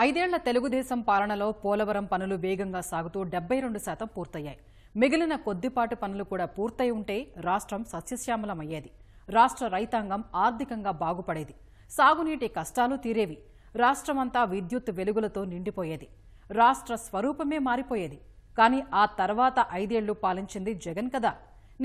ఐదేళ్ల తెలుగుదేశం పాలనలో పోలవరం పనులు వేగంగా సాగుతూ 72% పూర్తయ్యాయి. మిగిలిన కొద్దిపాటి పనులు కూడా పూర్తయి ఉంటే రాష్ట్రం సస్యశ్యామలమయ్యేది. రాష్ట్ర రైతాంగం ఆర్థికంగా బాగుపడేది. సాగునీటి కష్టాలు తీరేవి. రాష్ట్రమంతా విద్యుత్ వెలుగులతో నిండిపోయేది. రాష్ట్ర స్వరూపమే మారిపోయేది. కానీ ఆ తర్వాత 5 ఏళ్లు పాలించింది జగన్ కదా.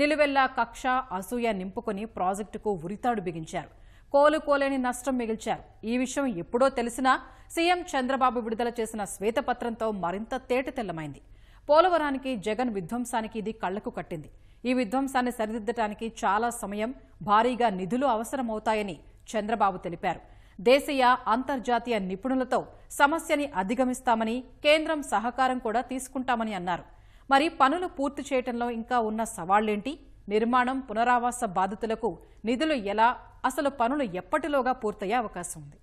నిలువెల్లా కక్ష అసూయ నింపుకొని ప్రాజెక్టుకు ఉరితాడు బిగించారు. కోలుకోలేని నష్టం మిగిల్చారు. ఈ విషయం ఎప్పుడో తెలిసినా సీఎం చంద్రబాబు విడుదల చేసిన శ్వేతపత్రంతో మరింత తేటతెల్లమైంది. పోలవరానికి జగన్ విధ్వంసానికి ఇది కళ్లకు కట్టింది. ఈ విధ్వంసాన్ని సరిదిద్దడానికి చాలా సమయం, భారీగా నిధులు అవసరమవుతాయని చంద్రబాబు తెలిపారు. దేశీయ అంతర్జాతీయ నిపుణులతో సమస్యని అధిగమిస్తామని, కేంద్రం సహకారం కూడా తీసుకుంటామని అన్నారు. మరి పనులు పూర్తి చేయడంలో ఇంకా ఉన్న సవాళ్లేంటి? నిర్మాణం, పునరావాస బాధితులకు నిధులు ఎలా? అసలు పనులు ఎప్పటిలోగా పూర్తయ్యే అవకాశం ఉంది?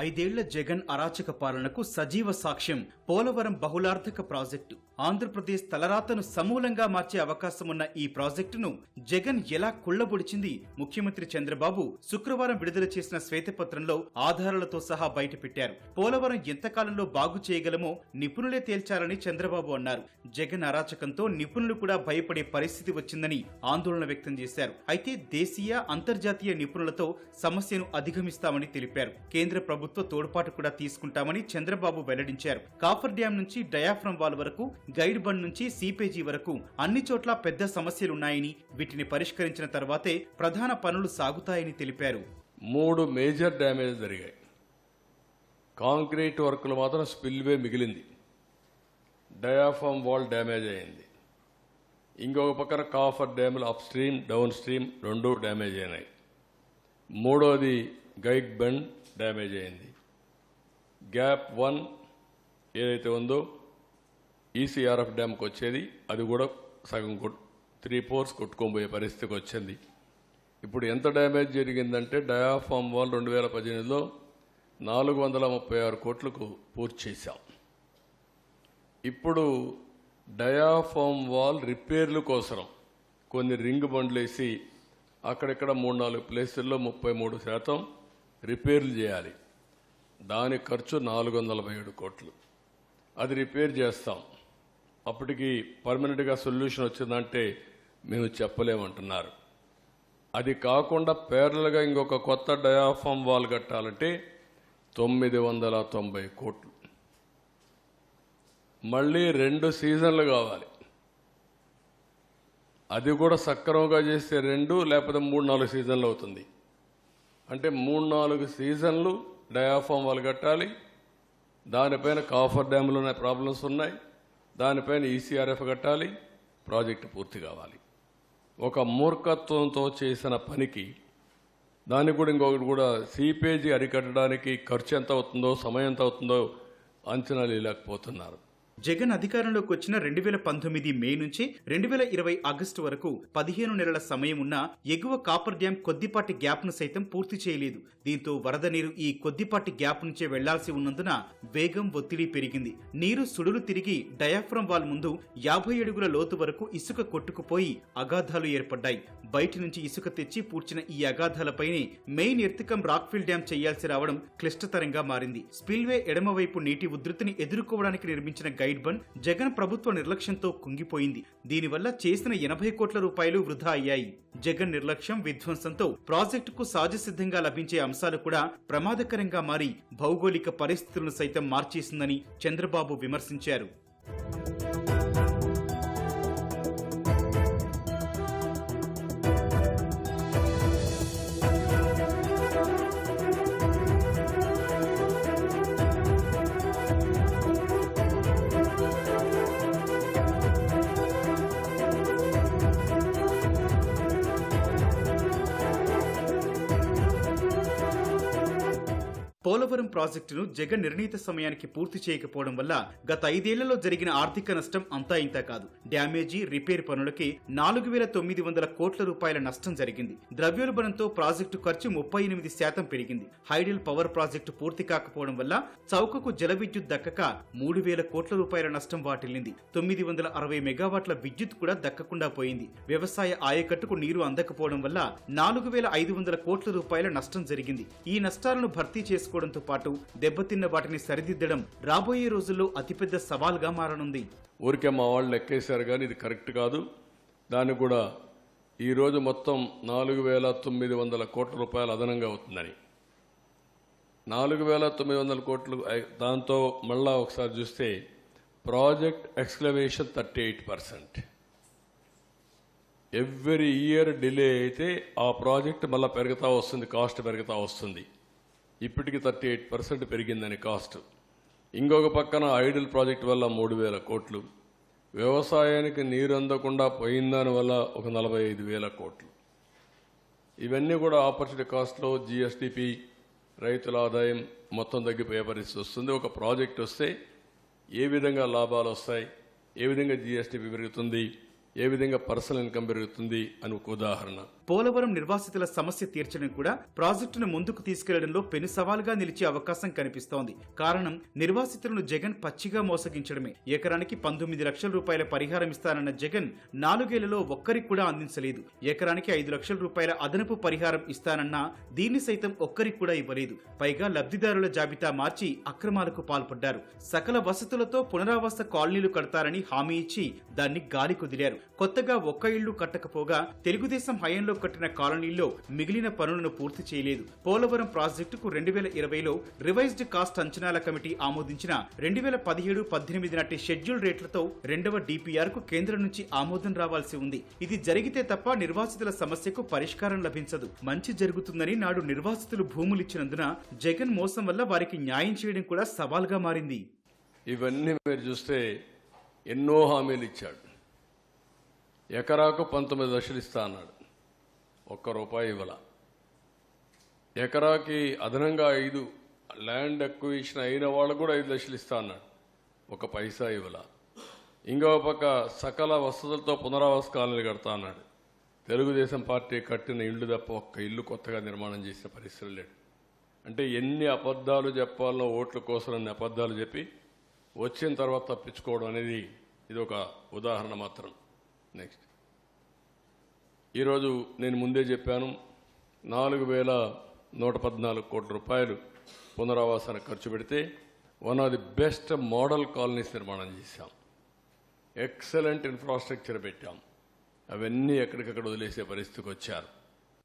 5 ఏళ్ల జగన్ అరాచక పాలనకు సజీవ సాక్ష్యం పోలవరం బహుళార్థక ప్రాజెక్టు. ఆంధ్రప్రదేశ్ తలరాతను సమూలంగా మార్చే అవకాశం ఉన్న ఈ ప్రాజెక్టును జగన్ ఎలా కుళ్లబొడిచింది ముఖ్యమంత్రి చంద్రబాబు శుక్రవారం విడుదల చేసిన శ్వేతపత్రంలో ఆధారాలతో సహా బయటపెట్టారు. పోలవరం ఎంతకాలంలో బాగు చేయగలమో నిపుణులే తేల్చాలని చంద్రబాబు అన్నారు. జగన్ అరాచకంతో నిపుణులు కూడా భయపడే పరిస్థితి వచ్చిందని ఆందోళన వ్యక్తం చేశారు. అయితే దేశీయ అంతర్జాతీయ నిపుణులతో సమస్యను అధిగమిస్తామని తెలిపారు. కేంద్ర ప్రభుత్వ తోడ్పాటు కూడా తీసుకుంటామని చంద్రబాబు వెల్లడించారు. కాఫర్ డ్యాం నుంచి డయాఫ్రమ్ వాల్ వరకు, గైడ్ బండ్ నుంచి సీపేజీ వరకు అన్ని చోట్ల పెద్ద సమస్యలున్నాయని, వీటిని పరిష్కరించిన తర్వాతే ప్రధాన పనులు సాగుతాయని తెలిపారు. 3 మేజర్ డ్యామేజ్ జరిగాయి. కాంక్రీట్ వర్కులు మాత్రం స్పిల్వే మిగిలింది. డయాఫ్రమ్ వాల్ డ్యామేజ్ అయింది. ఇంకొక పక్కన కాఫర్ డ్యాములు up stream, down stream 2 damage అయినాయి. మూడోది గైడ్ బండ్ డ్యామేజ్ అయింది. గ్యాప్ 1 ఏదైతే ఉందో ఈసీఆర్ఎఫ్ డ్యామ్కి వచ్చేది, అది కూడా సగం 3/4 కొట్టుకోబోయే పరిస్థితికి వచ్చింది. ఇప్పుడు ఎంత డ్యామేజ్ జరిగిందంటే డయాఫ్రమ్ వాల్ 2018లో 436 కోట్లకు పూర్తి చేశాం. ఇప్పుడు డయాఫ్రమ్ వాల్ రిపేర్ల కోసం కొన్ని రింగ్ బండ్లు వేసి అక్కడిక్కడ 3-4 ప్లేసుల్లో 33% రిపేర్లు చేయాలి. దాని ఖర్చు 447 కోట్లు. అది రిపేర్ చేస్తాం. అప్పటికి పర్మనెంట్గా సొల్యూషన్ వచ్చిందంటే మేము చెప్పలేమంటున్నారు. అది కాకుండా ప్యారలల్గా ఇంకొక కొత్త డయాఫ్రమ్ వాల్ కట్టాలంటే 990 కోట్లు. మళ్ళీ 2 సీజన్లు కావాలి. అది కూడా సక్రమంగా చేస్తే 2 లేకపోతే 3-4 సీజన్లు అవుతుంది. అంటే 3-4 సీజన్లు డయాఫ్రమ్ వాల్ కట్టాలి. దానిపైన కాఫర్ డ్యాములోనే ప్రాబ్లమ్స్ ఉన్నాయి. దానిపైన ఈసీఆర్ఎఫ్ కట్టాలి. ప్రాజెక్టు పూర్తి కావాలి. ఒక మూర్ఖత్వంతో చేసిన పనికి దానికి కూడా ఇంకొకటి కూడా సీపేజీ అరికట్టడానికి ఖర్చు ఎంత అవుతుందో, సమయం ఎంత అవుతుందో అంచనాలు లేకపోతున్నారు. జగన్ అధికారంలోకి వచ్చిన 2019 మే నుంచి 2020 ఆగస్టు వరకు 15 నెలల సమయం ఉన్న ఎగువ కాపర్ డ్యాం కొద్దిపాటి గ్యాప్ ను సైతం పూర్తి చేయలేదు. దీంతో వరద నీరు ఈ కొద్దిపాటి గ్యాప్ నుంచే వెళ్లాల్సి ఉన్నందున వేగం, ఒత్తిడి పెరిగింది. నీరు సుడులు తిరిగి డయాఫ్రమ్ వాల్ ముందు 50 అడుగుల లోతు వరకు ఇసుక కొట్టుకుపోయి అగాధాలు ఏర్పడ్డాయి. బయటి నుంచి ఇసుక తెచ్చి పూడ్చిన ఈ అగాధాలపైనే మెయిన్ ఎర్తికం రాక్ఫిల్ డ్యాం చేయాల్సి రావడం క్లిష్టతరంగా మారింది. స్పిల్వే ఎడమవైపు నీటి ఉధృతిని ఎదుర్కోవడానికి నిర్మించిన గైడ్ బండ్ జగన్ ప్రభుత్వ నిర్లక్ష్యంతో కుంగిపోయింది. దీనివల్ల చేసిన 80 కోట్ల రూపాయలు వృధా అయ్యాయి. జగన్ నిర్లక్ష్యం, విధ్వంసంతో ప్రాజెక్టుకు సహజసిద్ధంగా లభించే అంశాలు కూడా ప్రమాదకరంగా మారి భౌగోళిక పరిస్థితులను సైతం మార్చేసిందని చంద్రబాబు విమర్శించారు. పోలవరం ప్రాజెక్టును జగన్ నిర్ణీత సమయానికి పూర్తి చేయకపోవడం వల్ల గత 5 ఏళ్లలో జరిగిన ఆర్థిక నష్టం అంతా ఇంతా కాదు. డ్యామేజీ, రిపేర్ పనులకి 4,900 కోట్ల రూపాయల నష్టం జరిగింది. ద్రవ్యోల్బణంతో ప్రాజెక్టు ఖర్చు 38% పెరిగింది. హైడల్ పవర్ ప్రాజెక్టు పూర్తి కాకపోవడం వల్ల చౌకకు జల విద్యుత్ దక్కక 3,000 కోట్ల రూపాయల నష్టం వాటిల్లింది. 960 మెగావాట్ల విద్యుత్ కూడా దక్కకుండా పోయింది. వ్యవసాయ ఆయకట్టుకు నీరు అందకపోవడం వల్ల 4,500 కోట్ల రూపాయల నష్టం జరిగింది. ఈ నష్టాలను భర్తీ చేసుకోవడం లేకపోవడంతో పాటు దెబ్బతిన్న వాటిని సరిదిద్దడం రాబోయే రోజుల్లో అతిపెద్ద సవాల్గా మారనుంది. ఊరికే మా వాళ్ళు లెక్కేశారు కానీ ఇది కరెక్ట్ కాదు. దాన్ని కూడా ఈరోజు మొత్తం 4,900 కోట్ల రూపాయలు అదనంగా అవుతుందని. 4,900 కోట్లు దాంతో మళ్ళా ఒకసారి చూస్తే ప్రాజెక్ట్ ఎక్స్క్లవేషన్ 38%. ఎవ్రీ ఇయర్ డిలే అయితే ఆ ప్రాజెక్ట్ మళ్ళీ పెరుగుతూ వస్తుంది, కాస్ట్ పెరుగుతూ వస్తుంది. ఇప్పటికి 38% పెరిగిందని కాస్ట్. ఇంకొక పక్కన ఐడిల్ ప్రాజెక్ట్ వల్ల 3,000 కోట్లు, వ్యవసాయానికి నీరు అందకుండా పోయిందాని వల్ల ఒక 45,000 కోట్లు. ఇవన్నీ కూడా ఆపర్చునిటీ కాస్ట్లో జిఎస్డిపి, రైతుల ఆదాయం మొత్తం తగ్గిపోయే పరిస్థితి వస్తుంది. ఒక ప్రాజెక్ట్ వస్తే ఏ విధంగా లాభాలు వస్తాయి, ఏ విధంగా జిఎస్డిపి పెరుగుతుంది, ఏ విధంగా పర్సనల్ ఇన్కమ్ పెరుగుతుంది అని ఒక ఉదాహరణ. పోలవరం నిర్వాసితుల సమస్య తీర్చడం కూడా ప్రాజెక్టును ముందుకు తీసుకెళ్లడంలో పెను సవాలుగా నిలిచే అవకాశం కనిపిస్తోంది. కారణం నిర్వాసితులను జగన్ పచ్చిగా మోసగించడమే. ఎకరానికి 19 లక్షల రూపాయల పరిహారం ఇస్తానన్న జగన్ 4 ఏళ్లలో ఒక్కరికి కూడా అందించలేదు. ఎకరానికి 5 లక్షల రూపాయల అదనపు పరిహారం ఇస్తానన్నా దీన్ని సైతం ఒక్కరికి కూడా ఇవ్వలేదు. పైగా లబ్ధిదారుల జాబితా మార్చి అక్రమాలకు పాల్పడ్డారు. సకల వసతులతో పునరావాస కాలనీలు కడతారని హామీ ఇచ్చి దాన్ని గాలి కుదిరారు. కొత్తగా ఒక్క ఇళ్లు కట్టకపోగా తెలుగుదేశం హయాంలో కట్టిన కాలనీల్లో మిగిలిన పనులను పూర్తి చేయలేదు. పోలవరం ప్రాజెక్టుకు 2020లో రివైజ్డ్ కాస్ట్ అంచనాల కమిటీ ఆమోదించిన 2017-18 నాటి షెడ్యూల్ రేట్లతో 2వ DPR కు కేంద్రం నుంచి ఆమోదం రావాల్సి ఉంది. ఇది జరిగితే తప్ప నిర్వాసితుల సమస్యకు పరిష్కారం లభించదు. మంచి జరుగుతుందని నాడు నిర్వాసితులు భూములిచ్చినందున జగన్ మోసం వల్ల వారికి న్యాయం చేయడం కూడా సవాల్గా మారింది. ఇవన్నీ మీరు చూస్తే ఎన్నో హామీలు ఇచ్చాడు. ఎకరాకు 19 లక్షలు ఇస్తా అన్నాడు, ఒక్క రూపాయి ఇవ్వాల. ఎకరాకి అదనంగా 5 ల్యాండ్ అక్విజిషన్ అయిన వాళ్ళకు కూడా 5 లక్షలు ఇస్తా అన్నాడు, ఒక పైసా ఇవ్వాల. ఇంకో పక్క సకల వసతులతో పునరావాస కాలనీలు కడతా అన్నాడు. తెలుగుదేశం పార్టీ కట్టిన ఇళ్లు తప్ప ఒక్క ఇల్లు కొత్తగా నిర్మాణం చేసిన పరిస్థితులు లేడు. అంటే ఎన్ని అబద్ధాలు చెప్పాలో ఓట్ల కోసం అన్ని అబద్ధాలు చెప్పి వచ్చిన తర్వాత తప్పించుకోవడం అనేది ఇది ఒక ఉదాహరణ మాత్రం. నెక్స్ట్, ఈరోజు నేను ముందే చెప్పాను, 4,114 కోట్ల రూపాయలు పునరావాసానికి ఖర్చు పెడితే one of the best model colonies నిర్మాణం చేశాం. ఎక్సలెంట్ ఇన్ఫ్రాస్ట్రక్చర్ పెట్టాం. అవన్నీ ఎక్కడికక్కడ వదిలేసే పరిస్థితికి వచ్చారు.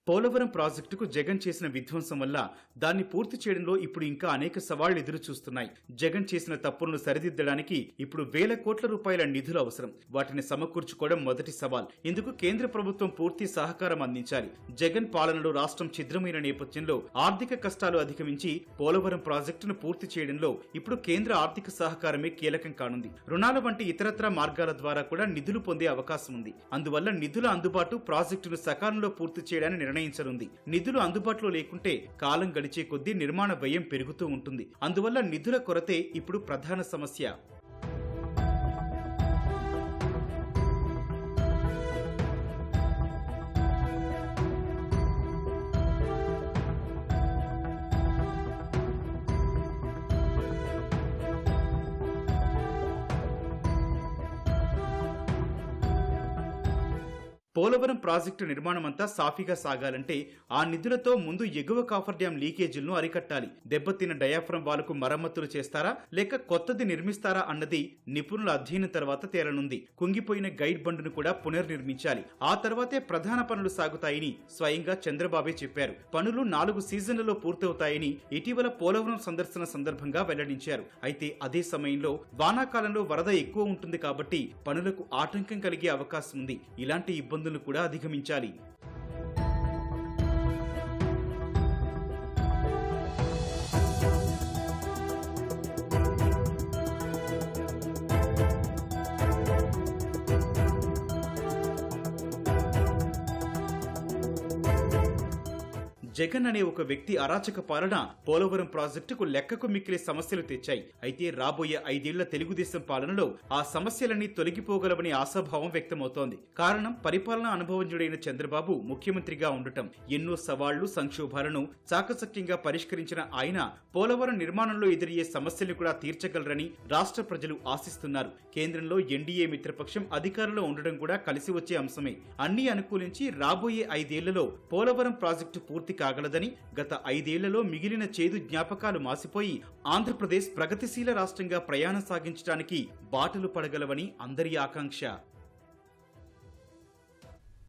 పోలవరం ప్రాజెక్టుకు జగన్ చేసిన విధ్వంసం వల్ల దాన్ని పూర్తి చేయడంలో ఇప్పుడు ఇంకా అనేక సవాళ్లు ఎదురు చూస్తున్నాయి. జగన్ చేసిన తప్పులను సరిదిద్దడానికి ఇప్పుడు 1,000 కోట్ల రూపాయల నిధులు అవసరం. వాటిని సమకూర్చుకోవడం మొదటి సవాల్. ఇందుకు కేంద్ర ప్రభుత్వం పూర్తి సహకారం అందించాలి. జగన్ పాలనలో రాష్ట్రం ఛిద్రమైన నేపథ్యంలో ఆర్థిక కష్టాలు అధిగమించి పోలవరం ప్రాజెక్టును పూర్తి చేయడంలో ఇప్పుడు కేంద్ర ఆర్థిక సహకారమే కీలకం కానుంది. రుణాల వంటి ఇతరత్రా మార్గాల ద్వారా కూడా నిధులు పొందే అవకాశం ఉంది. అందువల్ల నిధుల అందుబాటు ప్రాజెక్టును సకాలంలో పూర్తి చేయడానికి నిర్ణయించనుంది. నిధులు అందుబాటులో లేకుంటే కాలం గడిచే కొద్దీ నిర్మాణ వ్యయం పెరుగుతూ ఉంటుంది. అందువల్ల నిధుల కొరతే ఇప్పుడు ప్రధాన సమస్య. పోలవరం ప్రాజెక్టు నిర్మాణమంతా సాఫీగా సాగాలంటే ఆ నిధులతో ముందు ఎగువ కాఫర్ డ్యాం లీకేజీలను అరికట్టాలి. దెబ్బతిన్న డయాఫ్రమ్ వాల్కు మరమ్మతులు చేస్తారా లేక కొత్తది నిర్మిస్తారా అన్నది నిపుణుల అధ్యయనం తర్వాత తేలనుంది. కుంగిపోయిన గైడ్ బండును కూడా పునర్నిర్మించాలి. ఆ తర్వాతే ప్రధాన పనులు సాగుతాయని స్వయంగా చంద్రబాబే చెప్పారు. పనులు 4 సీజన్లలో పూర్తవుతాయని ఇటీవల పోలవరం సందర్శన సందర్భంగా వెల్లడించారు. అయితే అదే సమయంలో వానాకాలంలో వరద ఎక్కువ ఉంటుంది కాబట్టి పనులకు ఆటంకం కలిగే అవకాశం ఉంది. ఇలాంటి ఇబ్బందులు కూడా అధిగమించాలి. జగన్ అనే ఒక వ్యక్తి అరాచక పాలన పోలవరం ప్రాజెక్టుకు లెక్కకు మిక్కిలే సమస్యలు తెచ్చాయి. అయితే రాబోయే 5 ఏళ్ల తెలుగుదేశం పాలనలో ఆ సమస్యలన్నీ తొలగిపోగలవని ఆశాభావం వ్యక్తమవుతోంది. కారణం పరిపాలనా అనుభవజ్ఞుడైన చంద్రబాబు ముఖ్యమంత్రిగా ఉండటం. ఎన్నో సవాళ్లు, సంక్షోభాలను చాకచక్యంగా పరిష్కరించిన ఆయన పోలవరం నిర్మాణంలో ఎదురయ్యే సమస్యలు కూడా తీర్చగలరని రాష్ట్ర ప్రజలు ఆశిస్తున్నారు. కేంద్రంలో ఎన్డీఏ మిత్రపక్షం అధికారంలో ఉండడం కూడా కలిసి వచ్చే అంశమే. అన్ని అనుకూలించి రాబోయే 5 ఏళ్లలో పోలవరం ప్రాజెక్టు పూర్తి కాగలదని, గత 5 ఏళ్లలో మిగిలిన చేదు జ్ఞాపకాలు మాసిపోయి ఆంధ్రప్రదేశ్ ప్రగతిశీల రాష్ట్రంగా ప్రయాణం సాగించడానికి బాటలు పడగలవని అందరి ఆకాంక్ష.